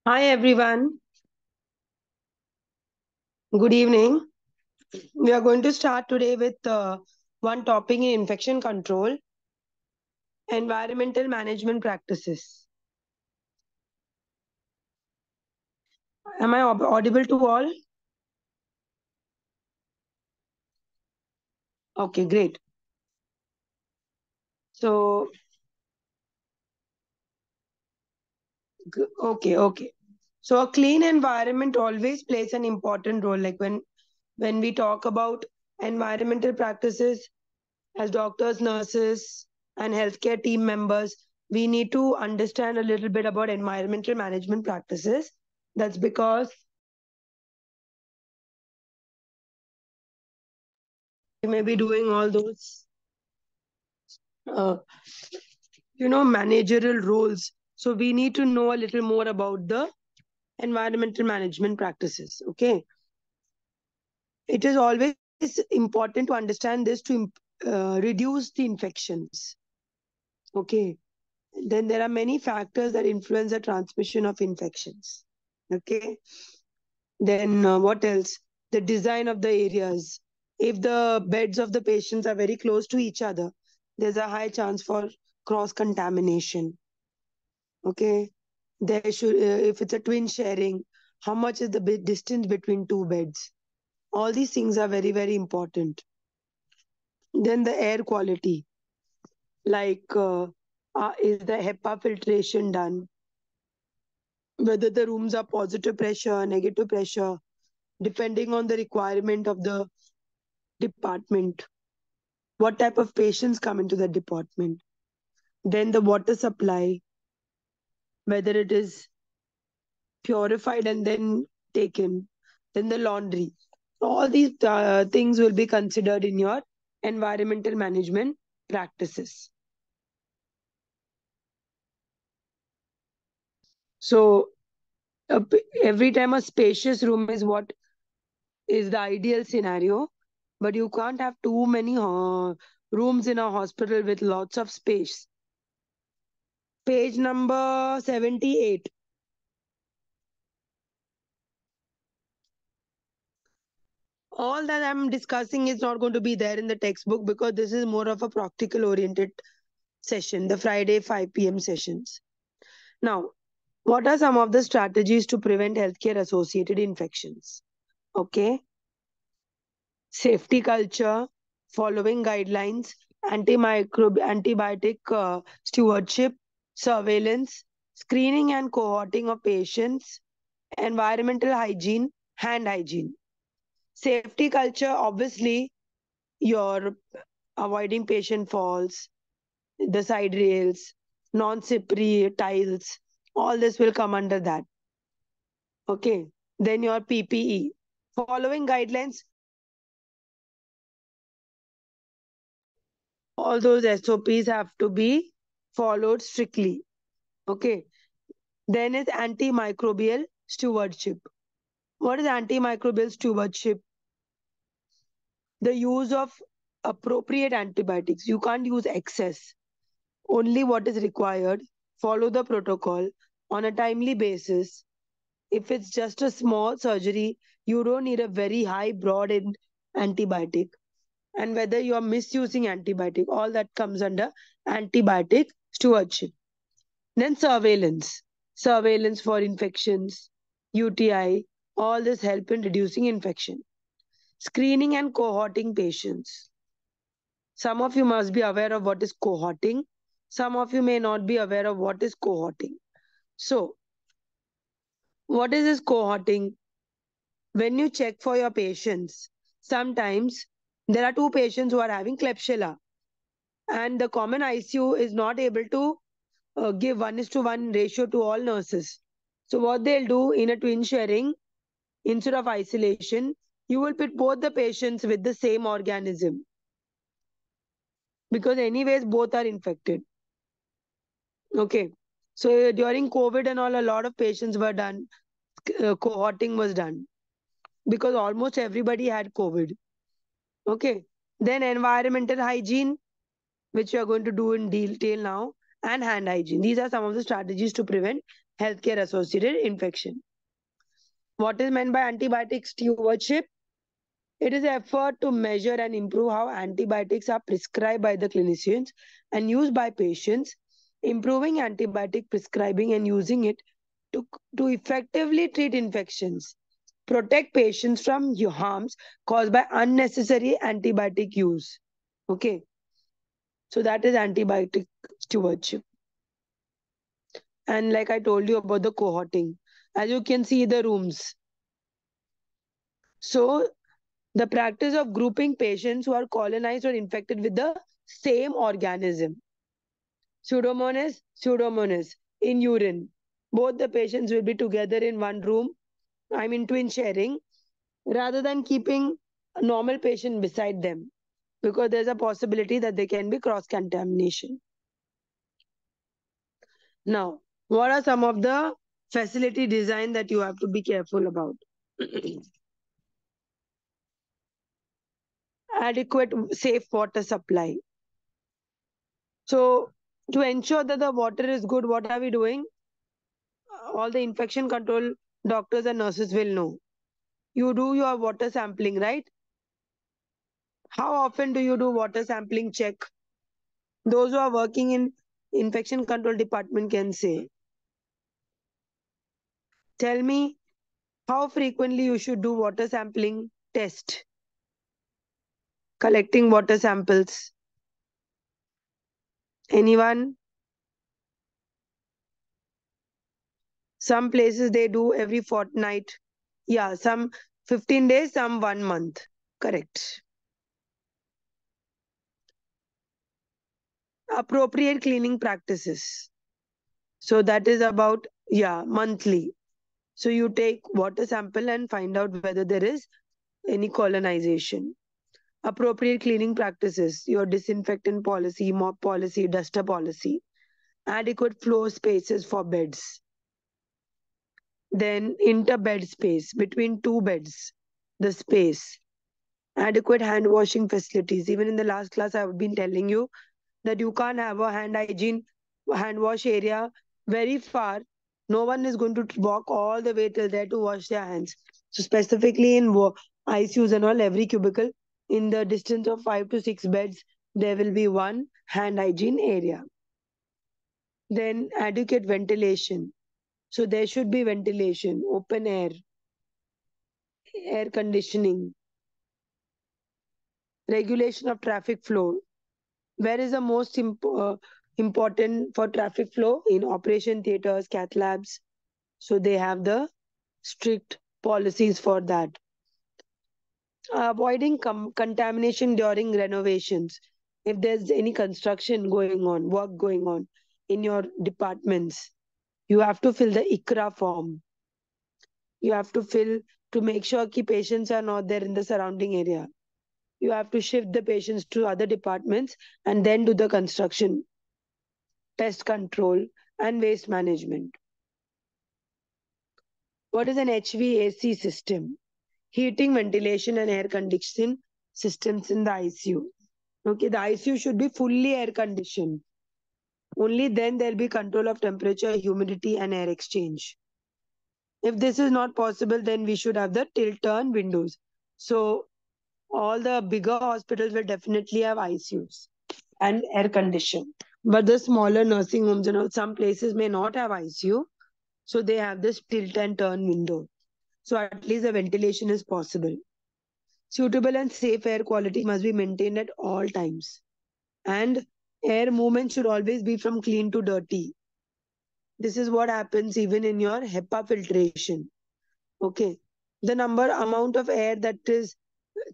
Hi everyone, good evening. We are going to start today with one topic in infection control, environmental management practices. Am I audible to all? Okay, great. So, okay. So, a clean environment always plays an important role. Like when we talk about environmental practices as doctors, nurses, and healthcare team members, we need to understand a little bit about environmental management practices. That's because we may be doing all those uh, managerial roles, so we need to know a little more about the environmental management practices. Okay, it is always important to understand this to reduce the infections. Okay, then there are many factors that influence the transmission of infections. Okay, then what else? The design of the areas. If the beds of the patients are very close to each other, there's a high chance for cross contamination. Okay, there should if it's a twin sharing, how much is the distance between two beds? All these things are very important. Then the air quality, like is the HEPA filtration done? Whether the rooms are positive pressure, negative pressure, depending on the requirement of the department. What type of patients come into the department? Then the water supply, whether it is purified and then taken. Then the laundry. All these things will be considered in your environmental management practices. So every time a spacious room is what is the ideal scenario, but you can't have too many rooms in a hospital with lots of space. Page number 78. All that I'm discussing is not going to be there in the textbook because this is more of a practical oriented session, the Friday 5 p.m. sessions. Now, what are some of the strategies to prevent healthcare associated infections? Okay, safety culture, following guidelines, antibiotic stewardship, surveillance, screening and cohorting of patients, environmental hygiene, hand hygiene. Safety culture, obviously, you're avoiding patient falls, the side rails, non-slippery tiles, all this will come under that. Okay. Then your PPE. Following guidelines, all those SOPs have to be followed strictly. Okay. Then is antimicrobial stewardship. What is antimicrobial stewardship? The use of appropriate antibiotics. You can't use excess. Only what is required. Follow the protocol on a timely basis. If it's just a small surgery, you don't need a very high, broad antibiotic. And whether you are misusing antibiotic, all that comes under antibiotic stewardship. Then surveillance. Surveillance for infections, UTI, all this help in reducing infection. Screening and cohorting patients. Some of you must be aware of what is cohorting. Some of you may not be aware of what is cohorting. So, what is this cohorting? When you check for your patients, sometimes there are two patients who are having Klebsiella, and the common ICU is not able to give 1:1 ratio to all nurses. So, what they'll do in a twin sharing, instead of isolation, you will put both the patients with the same organism because, anyways, both are infected. Okay. So, during COVID and all, a lot of patients were done, cohorting was done because almost everybody had COVID. Okay. Then environmental hygiene, which we are going to do in detail now, and hand hygiene. These are some of the strategies to prevent healthcare associated infection. What is meant by antibiotic stewardship? It is an effort to measure and improve how antibiotics are prescribed by the clinicians and used by patients, improving antibiotic prescribing and using it to, to effectively treat infections, protect patients from harms caused by unnecessary antibiotic use. Okay, so that is antibiotic stewardship. And like I told you about the cohorting, as you can see the rooms. So the practice of grouping patients who are colonized or infected with the same organism, pseudomonas in urine. Both the patients will be together in one room, I mean twin sharing, rather than keeping a normal patient beside them, because there's a possibility that there can be cross contamination. Now, what are some of the facility design that you have to be careful about? Adequate safe water supply. So to ensure that the water is good, what are we doing? All the infection control doctors and nurses will know. You do your water sampling, right? How often do you do water sampling check? Those who are working in infection control department can say. Tell me how frequently you should do water sampling test, collecting water samples. Anyone? Some places they do every fortnight. Yeah, some 15 days, some 1 month. Correct. Appropriate cleaning practices. So that is about, yeah, monthly. So you take water sample and find out whether there is any colonization. Appropriate cleaning practices, your disinfectant policy, mop policy, duster policy. Adequate floor spaces for beds. Then inter-bed space, between two beds, the space. Adequate hand washing facilities. Even in the last class, I've been telling you that you can't have a hand hygiene, hand wash area very far. No one is going to walk all the way till there to wash their hands. So specifically in ICUs and all, every cubicle in the distance of 5 to 6 beds, there will be one hand hygiene area. Then adequate ventilation. So there should be ventilation, open air, air conditioning, regulation of traffic flow. Where is the most important for traffic flow? In operation theaters, cath labs. So they have the strict policies for that. Avoiding contamination during renovations. If there's any construction going on, work going on in your departments, you have to fill the ICRA form. You have to fill to make sure key patients are not there in the surrounding area. You have to shift the patients to other departments and then do the construction, pest control, and waste management. What is an HVAC system? Heating, ventilation, and air conditioning systems in the ICU. Okay, the ICU should be fully air conditioned. Only then there'll be control of temperature, humidity, and air exchange. If this is not possible, then we should have the tilt-turn windows. So all the bigger hospitals will definitely have ICUs and air condition. But the smaller nursing homes and all, some places may not have ICU. So they have this tilt and turn window. So at least the ventilation is possible. Suitable and safe air quality must be maintained at all times. And air movement should always be from clean to dirty. This is what happens even in your HEPA filtration. Okay. The amount of air that is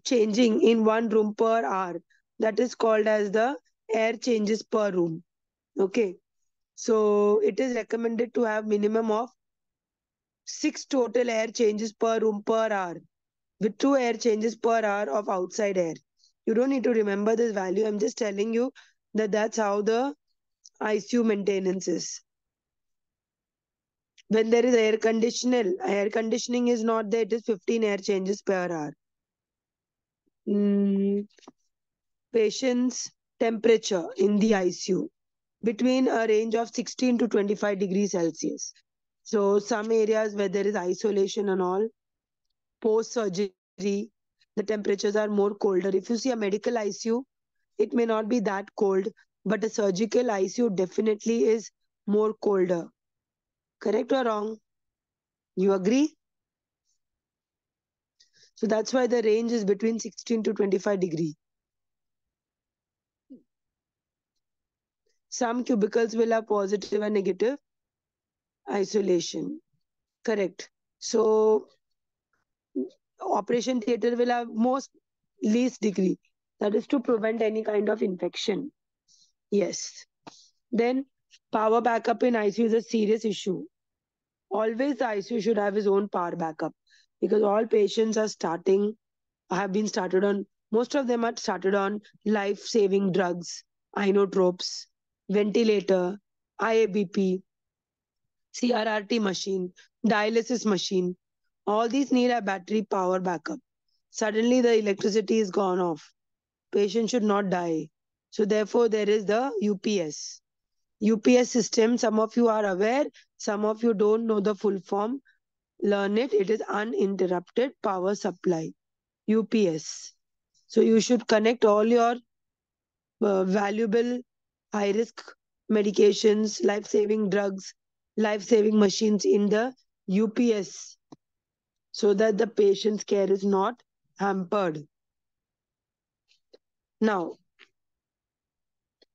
changing in one room per hour, that is called as the air changes per room. Okay. So it is recommended to have minimum of 6 total air changes per room per hour, with 2 air changes per hour of outside air. You don't need to remember this value. I'm just telling you that that's how the ICU maintenance is. When there is air conditioning is not there, it is 15 air changes per hour. Mm, patient's temperature in the ICU between a range of 16 to 25 degrees Celsius. So some areas where there is isolation and all, post surgery, the temperatures are more colder. If you see a medical ICU, it may not be that cold, but a surgical ICU definitely is more colder. Correct or wrong? You agree? So that's why the range is between 16 to 25 degree. Some cubicles will have positive and negative isolation. Correct. So operation theater will have most least degree. That is to prevent any kind of infection. Yes. Then power backup in ICU is a serious issue. Always the ICU should have his own power backup because all patients are starting have been started on most of them are started on life saving drugs, inotropes, ventilator, IABP, CRRT machine, dialysis machine. All these need a battery power backup. Suddenly the electricity is gone off. Patient should not die. So therefore there is the UPS. UPS system, some of you are aware, some of you don't know the full form. Learn it. It is uninterrupted power supply. UPS. So you should connect all your valuable high risk medications, life saving drugs, life saving machines in the UPS so that the patient's care is not hampered. Now,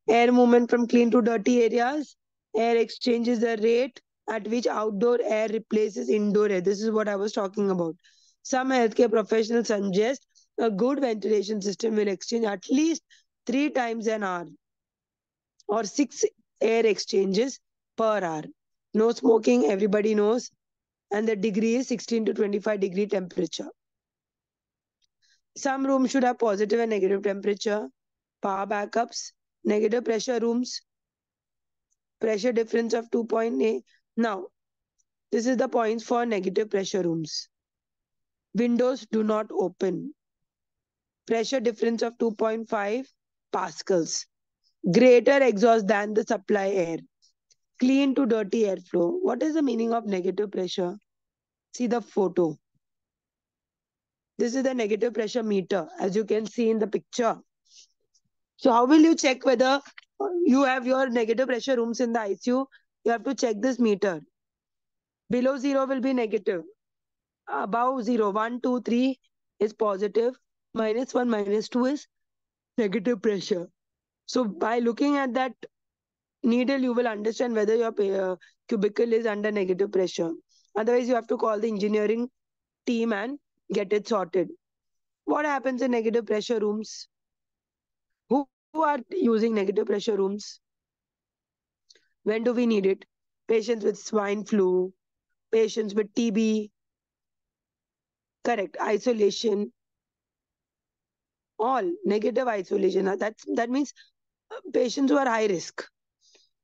air movement from clean to dirty areas. Air exchange is the rate at which outdoor air replaces indoor air. This is what I was talking about. Some healthcare professionals suggest a good ventilation system will exchange at least 3 times an hour or 6 air exchanges per hour. No smoking, everybody knows, and the degree is 16 to 25-degree temperature. Some rooms should have positive and negative temperature, power backups, negative pressure rooms, pressure difference of 2.8. Now, this is the points for negative pressure rooms. Windows do not open. Pressure difference of 2.5 pascals. Greater exhaust than the supply air. Clean to dirty airflow. What is the meaning of negative pressure? See the photo. This is the negative pressure meter, as you can see in the picture. So how will you check whether you have your negative pressure rooms in the ICU? You have to check this meter. Below zero will be negative. Above zero, 1, 2, 3 is positive. -1, -2 is negative pressure. So by looking at that needle, you will understand whether your cubicle is under negative pressure. Otherwise, you have to call the engineering team and get it sorted. What happens in negative pressure rooms? Who are using negative pressure rooms? When do we need it? Patients with swine flu, patients with TB, correct, isolation, all negative isolation. That means patients who are high risk.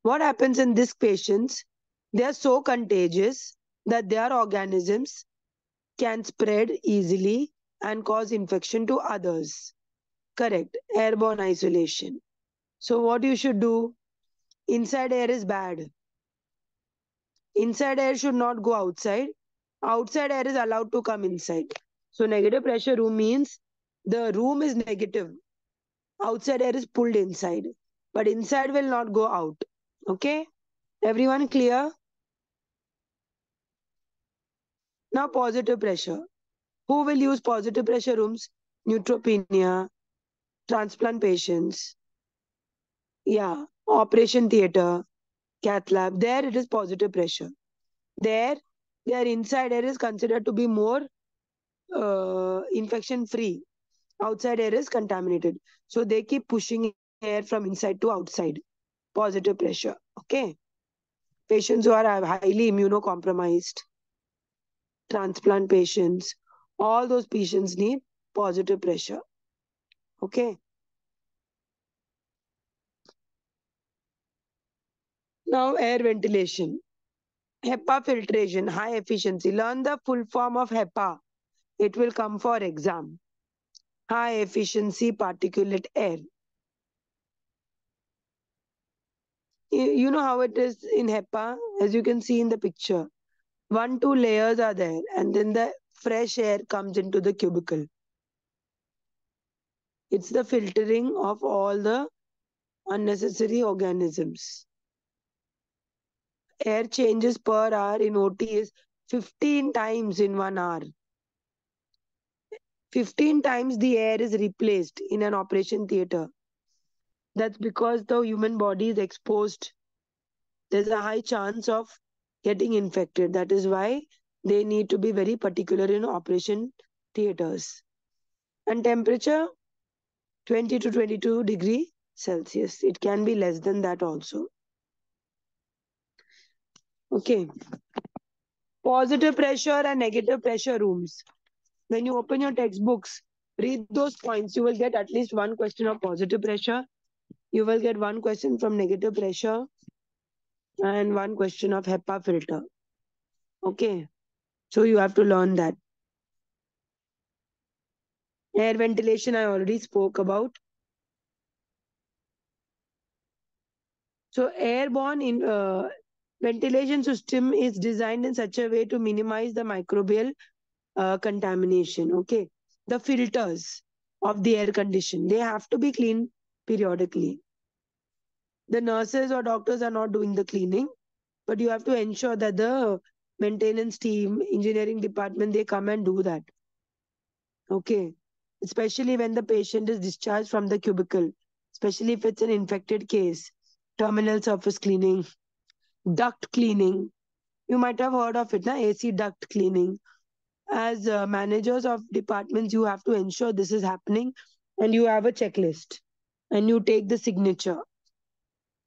What happens in these patients? They are so contagious that their organisms can spread easily and cause infection to others. Correct, airborne isolation. So what you should do? Inside air is bad. Inside air should not go outside. Outside air is allowed to come inside. So negative pressure room means the room is negative. Outside air is pulled inside. But inside will not go out. Okay? Everyone clear? Now positive pressure. Who will use positive pressure rooms? Neutropenia, transplant patients. Yeah. Operation theater, cath lab. There it is positive pressure. There, their inside air is considered to be more infection free. Outside air is contaminated. So they keep pushing air from inside to outside. Positive pressure. Okay. Patients who are highly immunocompromised, transplant patients, all those patients need positive pressure. Okay. Now air ventilation. HEPA filtration, high efficiency. Learn the full form of HEPA. It will come for exam. High efficiency particulate air. You know how it is in HEPA, as you can see in the picture. One, two layers are there, and then the fresh air comes into the cubicle. It's the filtering of all the unnecessary organisms. Air changes per hour in OT is 15 times in 1 hour. 15 times the air is replaced in an operation theater. That's because the human body is exposed. There's a high chance of getting infected. That is why they need to be very particular in operation theaters. And temperature 20 to 22 degrees Celsius. It can be less than that also. Okay. Positive pressure and negative pressure rooms. When you open your textbooks, read those points. You will get at least one question of positive pressure. You will get one question from negative pressure and one question of HEPA filter. Okay. So you have to learn that. Air ventilation, I already spoke about. So airborne ventilation system is designed in such a way to minimize the microbial contamination. Okay. The filters of the air condition, they have to be cleaned periodically. The nurses or doctors are not doing the cleaning, but you have to ensure that the maintenance team, engineering department, they come and do that. Okay. Especially when the patient is discharged from the cubicle, especially if it's an infected case. Terminal surface cleaning, duct cleaning. You might have heard of it, na? AC duct cleaning. As managers of departments, you have to ensure this is happening and you have a checklist and you take the signature.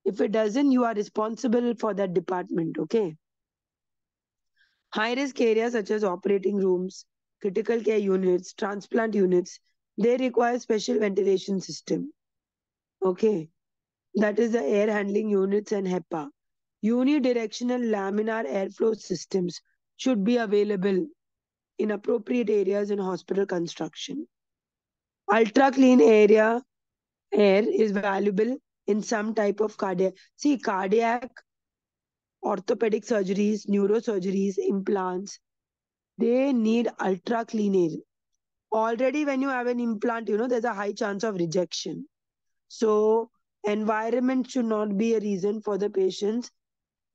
If it doesn't, you are responsible for that department. Okay. High risk areas such as operating rooms, critical care units, transplant units, they require special ventilation system. Okay. That is the air handling units and HEPA. Unidirectional laminar airflow systems should be available in appropriate areas in hospital construction. Ultra clean air is valuable in some type of cardiac. See, cardiac, orthopedic surgeries, neurosurgeries, implants, they need ultra clean air. Already, when you have an implant, there's a high chance of rejection. So, environment should not be a reason for the patient's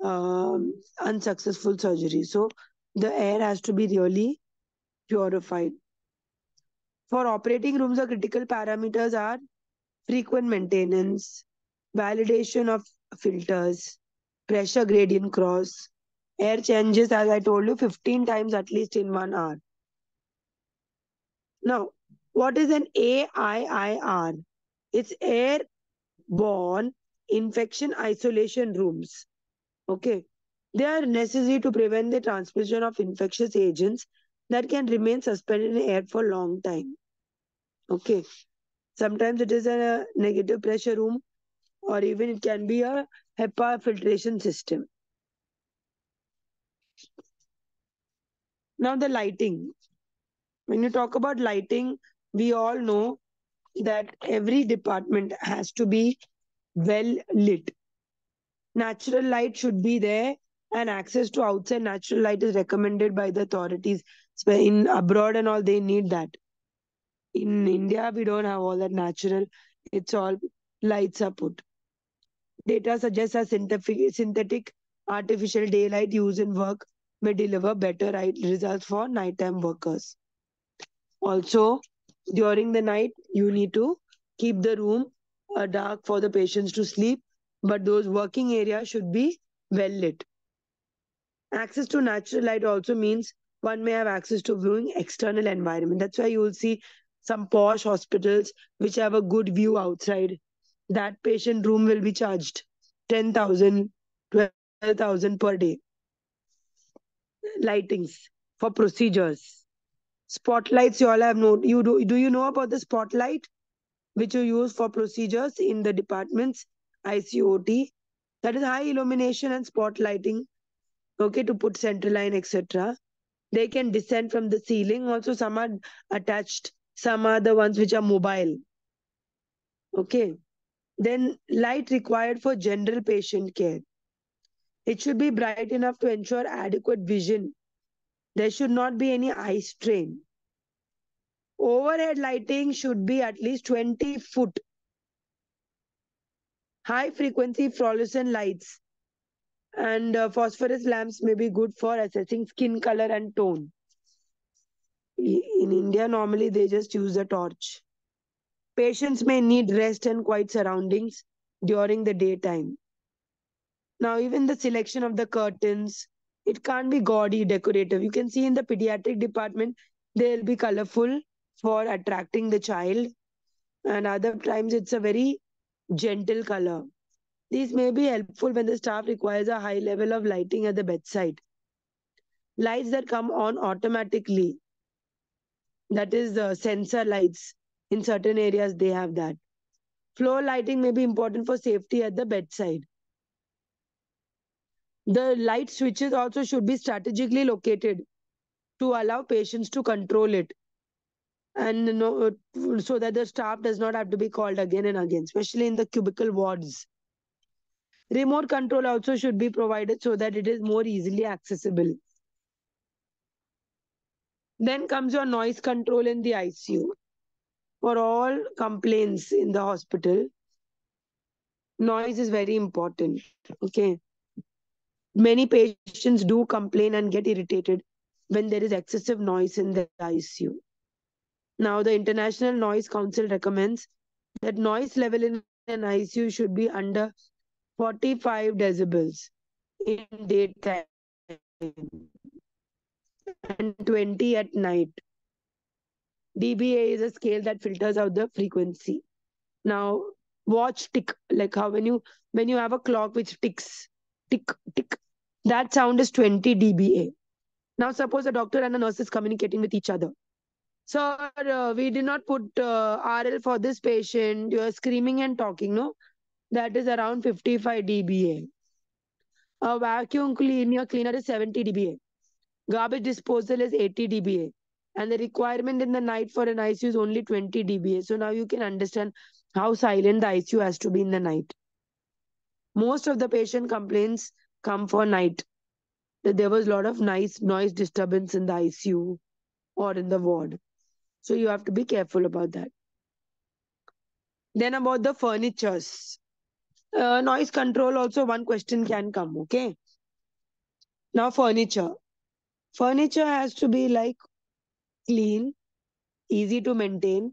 unsuccessful surgery. So, the air has to be really purified. For operating rooms, the critical parameters are frequent maintenance, validation of filters, pressure gradient cross, air changes, as I told you, 15 times at least in 1 hour. Now, what is an AIIR? It's airborne infection isolation rooms. Okay. They are necessary to prevent the transmission of infectious agents that can remain suspended in air for a long time. Okay. Sometimes it is a negative pressure room, or even it can be a HEPA filtration system. Now, the lighting. When you talk about lighting, we all know that every department has to be well lit. Natural light should be there, and access to outside natural light is recommended by the authorities. So in abroad and all, they need that. In India, we don't have all that natural. It's all lights are put. Data suggests a synthetic artificial daylight used in work may deliver better results for nighttime workers. Also, during the night, you need to keep the room dark for the patients to sleep, but those working areas should be well lit. Access to natural light also means one may have access to viewing external environment. That's why you will see some posh hospitals which have a good view outside. That patient room will be charged 10,000, 12,000 per day. Lightings for procedures. Spotlights, you all have known. Do you know about the spotlight which you use for procedures in the departments, ICOT? That is high illumination and spotlighting, okay, to put central line, etc. They can descend from the ceiling. Also, some are attached, some are the ones which are mobile. Okay. Then light required for general patient care. It should be bright enough to ensure adequate vision There should not be any eye strain. Overhead lighting should be at least 20 foot. High frequency fluorescent lights and phosphorus lamps may be good for assessing skin color and tone. In India, normally they just use a torch. Patients may need rest and quiet surroundings during the daytime. Now, even the selection of the curtains, it can't be gaudy, decorative. You can see in the pediatric department, they'll be colorful for attracting the child, and other times it's a very gentle color. These may be helpful when the staff requires a high level of lighting at the bedside. Lights that come on automatically, that is sensor lights. In certain areas, they have that. Floor lighting may be important for safety at the bedside. The light switches also should be strategically located to allow patients to control it, and so that the staff does not have to be called again and again, especially in the cubicle wards. Remote control also should be provided so that it is more easily accessible. Then comes your noise control in the ICU. For all complaints in the hospital, noise is very important. Okay. Many patients do complain and get irritated when there is excessive noise in the ICU. Now, the International Noise Council recommends that noise level in an ICU should be under 45 decibels in daytime and 20 at night. dBA is a scale that filters out the frequency. Now, watch tick, like how when you have a clock which ticks, tick, tick, that sound is 20 dBA. Now, suppose a doctor and a nurse is communicating with each other. Sir, we did not put RL for this patient. You are screaming and talking, no? That is around 55 dBA. A vacuum cleaner is 70 dBA. Garbage disposal is 80 dBA. And the requirement in the night for an ICU is only 20 dBA. So now you can understand how silent the ICU has to be in the night. Most of the patient complaints come for night. That there was a lot of noise disturbance in the ICU or in the ward. So you have to be careful about that. Then about the furnitures. Noise control also one question can come, okay? Now furniture. Furniture has to be like clean, easy to maintain.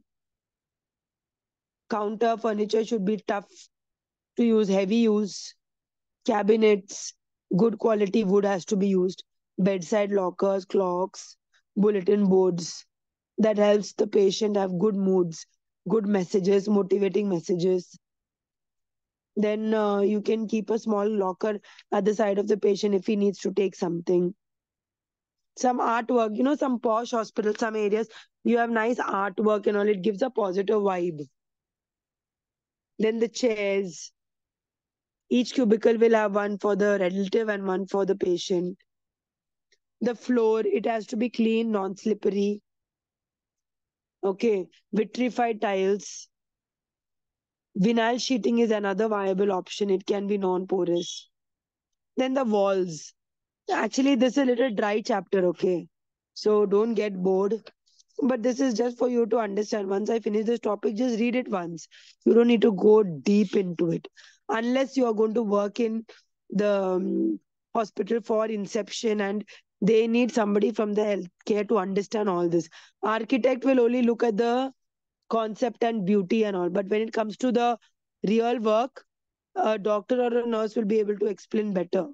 Counter furniture should be tough to use, heavy use. Cabinets, good quality wood has to be used. Bedside lockers, clocks, bulletin boards. That helps the patient have good moods, good messages, motivating messages. Then you can keep a small locker at the side of the patient if he needs to take something. Some artwork, some posh hospitals, some areas, you have nice artwork and all, it gives a positive vibe. Then the chairs, each cubicle will have one for the relative and one for the patient. The floor, it has to be clean, non-slippery. Okay, vitrified tiles. Vinyl sheeting is another viable option. It can be non-porous. Then the walls. Actually, this is a little dry chapter, okay? So don't get bored. But this is just for you to understand. Once I finish this topic, just read it once. You don't need to go deep into it. Unless you are going to work in the hospital for inception and they need somebody from the healthcare to understand all this. Architect will only look at the concept and beauty and all. But when it comes to the real work, a doctor or a nurse will be able to explain better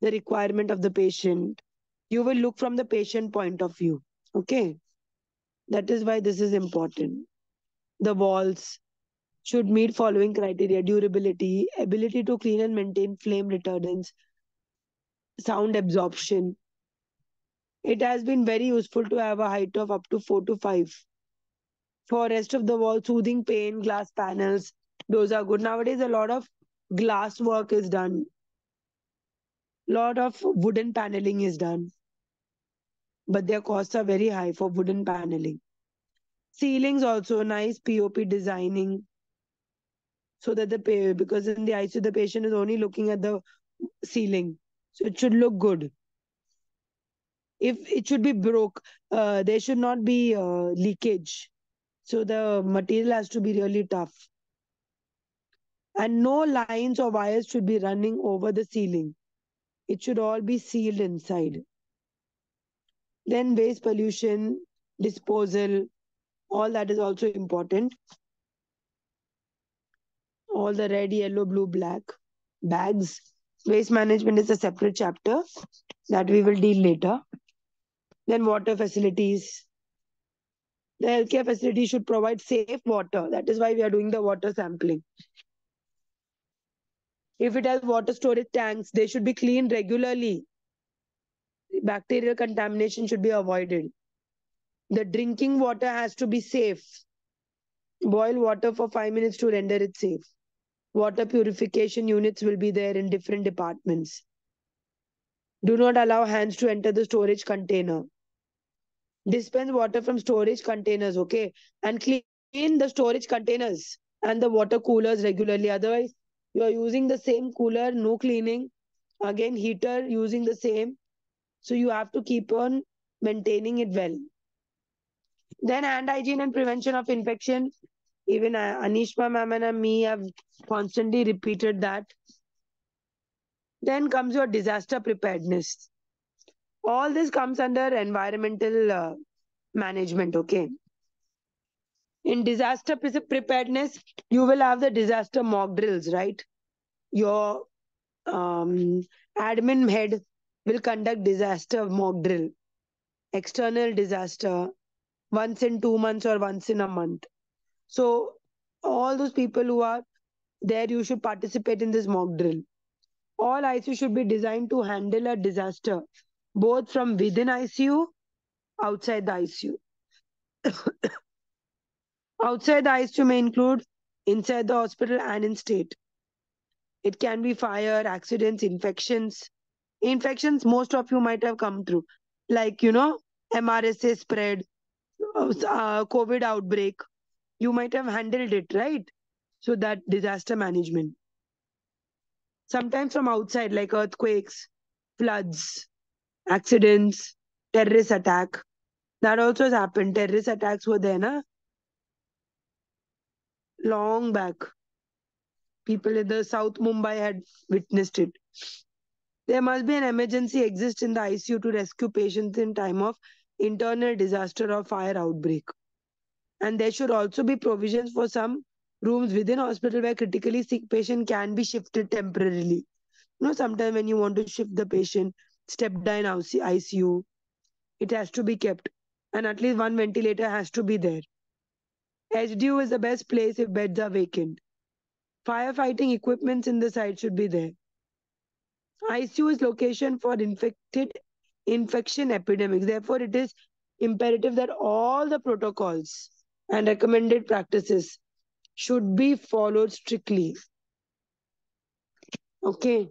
the requirement of the patient. You will look from the patient point of view. Okay. That is why this is important. The walls should meet following criteria: durability, ability to clean and maintain flame retardants, sound absorption. It has been very useful to have a height of up to 4 to 5. For rest of the wall, soothing pane, glass panels, those are good. Nowadays, a lot of glass work is done. Lot of wooden paneling is done. But their costs are very high for wooden paneling. Ceilings also, nice POP designing, so that because in the ICU the patient is only looking at the ceiling, so it should look good. If it should be broke, there should not be leakage. So the material has to be really tough. And no lines or wires should be running over the ceiling. It should all be sealed inside. Then waste pollution, disposal, all that is also important. All the red, yellow, blue, black bags. Waste management is a separate chapter that we will deal later. Then water facilities. The healthcare facility should provide safe water. That is why we are doing the water sampling. If it has water storage tanks, they should be cleaned regularly. Bacterial contamination should be avoided. The drinking water has to be safe. Boil water for 5 minutes to render it safe. Water purification units will be there in different departments. Do not allow hands to enter the storage container. Dispense water from storage containers, okay? And clean the storage containers and the water coolers regularly. Otherwise, you are using the same cooler, no cleaning. Again, heater using the same. So you have to keep on maintaining it well. Then hand hygiene and prevention of infection. Even Anishma ma'am and me have constantly repeated that. Then comes your disaster preparedness. All this comes under environmental management, okay? In disaster preparedness, you will have the disaster mock drills, right? Your admin head will conduct disaster mock drill, external disaster, once in 2 months or once in a month. So, all those people who are there, you should participate in this mock drill. All ICU should be designed to handle a disaster, both from within ICU, outside the ICU. Outside the ICU may include inside the hospital and in state. It can be fire, accidents, infections. Infections, most of you might have come through, like, MRSA spread, COVID outbreak. You might have handled it, right? So that disaster management. Sometimes from outside, like earthquakes, floods, accidents, terrorist attack. That also has happened. Terrorist attacks were there, na? Long back. People in the South Mumbai had witnessed it. There must be an emergency exist in the ICU to rescue patients in time of internal disaster or fire outbreak. And there should also be provisions for some rooms within hospital where critically sick patient can be shifted temporarily. Sometimes when you want to shift the patient, step down ICU, it has to be kept. And at least one ventilator has to be there. HDU is the best place if beds are vacant. Firefighting equipments in the site should be there. ICU is location for infection epidemics. Therefore, it is imperative that all the protocols and recommended practices should be followed strictly. Okay.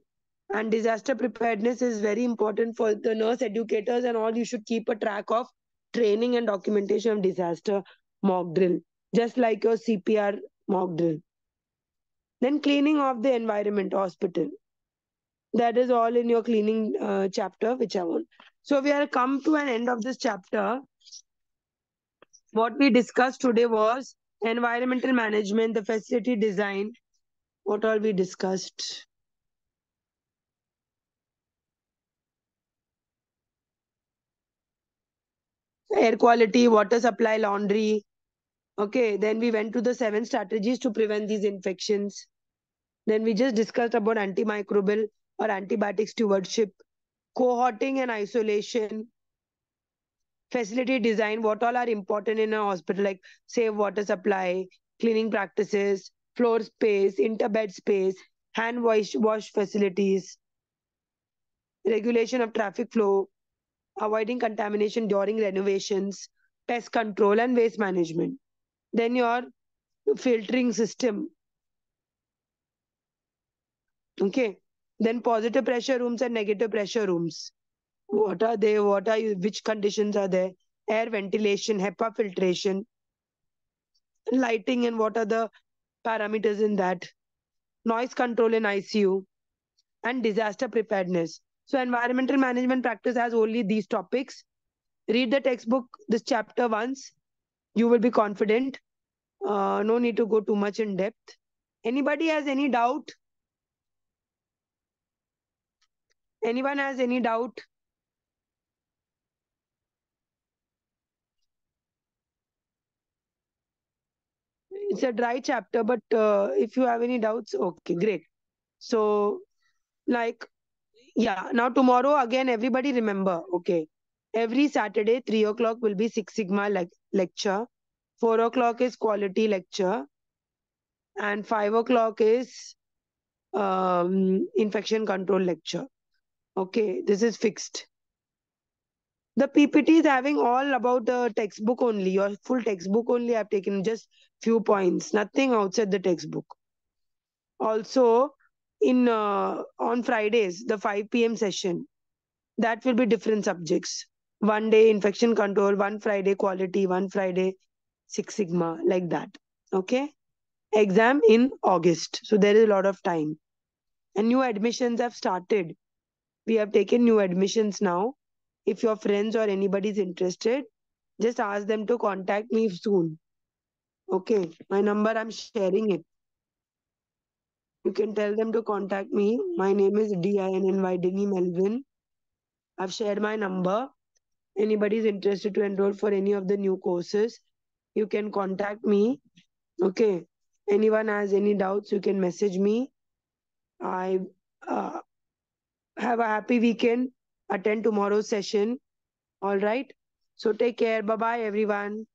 And disaster preparedness is very important for the nurse educators and all. You should keep a track of training and documentation of disaster mock drill, just like your CPR mock drill. Then cleaning of the environment, hospital. That is all in your cleaning chapter, which I want. So we are come to an end of this chapter. What we discussed today was environmental management, the facility design. What all we discussed? Air quality, water supply, laundry. Okay, then we went to the 7 strategies to prevent these infections. Then we just discussed about antimicrobial or antibiotic stewardship, cohorting and isolation, facility design, what all are important in a hospital, like safe water supply, cleaning practices, floor space, interbed space, hand wash facilities, regulation of traffic flow, avoiding contamination during renovations, pest control, and waste management. Then your filtering system. Okay. Then positive pressure rooms and negative pressure rooms. What are they? What are you? Which conditions are there? Air ventilation, HEPA filtration, lighting, and what are the parameters in that? Noise control in ICU, and disaster preparedness. So environmental management practice has only these topics. Read the textbook, this chapter once. You will be confident. No need to go too much in depth. Anybody has any doubt? Anyone has any doubt? It's a dry chapter, but if you have any doubts, okay, great. So, like, yeah, now tomorrow again, everybody remember, okay, every Saturday, 3 o'clock will be Six Sigma lecture, 4 o'clock is quality lecture, and 5 o'clock is infection control lecture. Okay, this is fixed. The PPT is having all about the textbook only, your full textbook only. I've taken just few points, nothing outside the textbook. Also, in on Fridays, the 5 p.m. session, that will be different subjects. One day infection control, one Friday quality, one Friday Six Sigma, like that. Okay. Exam in August. So there is a lot of time. And new admissions have started. We have taken new admissions now. If your friends or anybody is interested, just ask them to contact me soon. Okay. My number, I'm sharing it. You can tell them to contact me. My name is Dinny Dinny Melvin. I've shared my number. Anybody is interested to enroll for any of the new courses, you can contact me. Okay. Anyone has any doubts, you can message me. I uh, have a happy weekend. Attend tomorrow's session. All right. So take care. Bye bye, everyone.